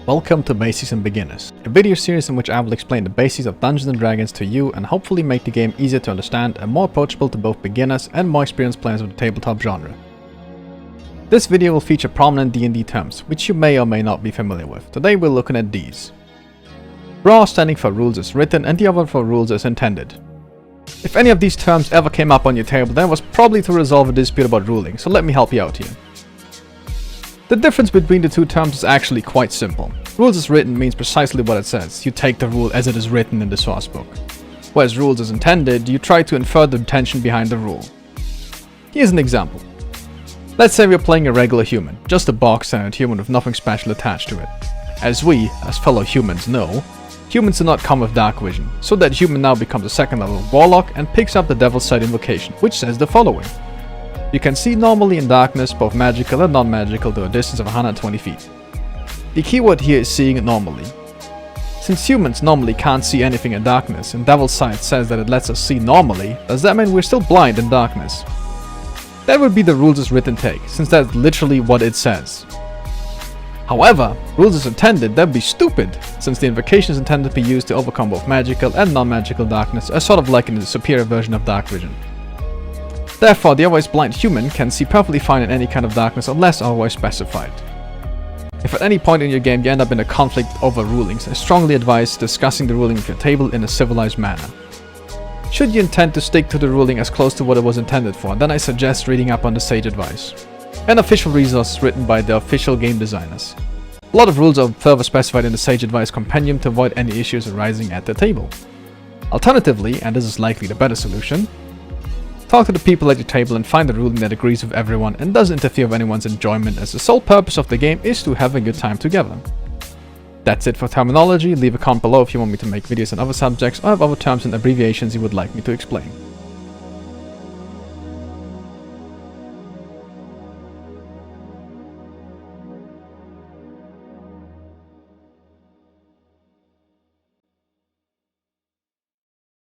Welcome to Basics and Beginners, a video series in which I will explain the basics of Dungeons & Dragons to you and hopefully make the game easier to understand and more approachable to both beginners and more experienced players of the tabletop genre. This video will feature prominent D&D terms, which you may or may not be familiar with. Today we're looking at these. RAW standing for rules as written and the other for rules as intended. If any of these terms ever came up on your table, then it was probably to resolve a dispute about ruling, so let me help you out here. The difference between the two terms is actually quite simple. Rules as written means precisely what it says. You take the rule as it is written in the source book. Whereas rules as intended, you try to infer the intention behind the rule. Here's an example. Let's say we're playing a regular human, just a bog standard human with nothing special attached to it. As we, as fellow humans, know, humans do not come with dark vision, so that human now becomes a second level warlock and picks up the Devil's Sight invocation, which says the following. You can see normally in darkness, both magical and non-magical, to a distance of 120 feet. The keyword here is seeing it normally. Since humans normally can't see anything in darkness, and Devil's Sight says that it lets us see normally, does that mean we're still blind in darkness? That would be the rules as written take, since that's literally what it says. However, rules as intended, that'd be stupid, since the invocation is intended to be used to overcome both magical and non-magical darkness, as sort of like in the superior version of dark vision. Therefore, the otherwise blind human can see perfectly fine in any kind of darkness unless otherwise specified. If at any point in your game you end up in a conflict over rulings, I strongly advise discussing the ruling with your table in a civilized manner. Should you intend to stick to the ruling as close to what it was intended for, then I suggest reading up on the sage advice, an official resource written by the official game designers. A lot of rules are further specified in the sage advice compendium to avoid any issues arising at the table. Alternatively, and this is likely the better solution, talk to the people at your table and find a ruling that agrees with everyone and doesn't interfere with anyone's enjoyment, as the sole purpose of the game is to have a good time together. That's it for terminology. Leave a comment below if you want me to make videos on other subjects or have other terms and abbreviations you would like me to explain.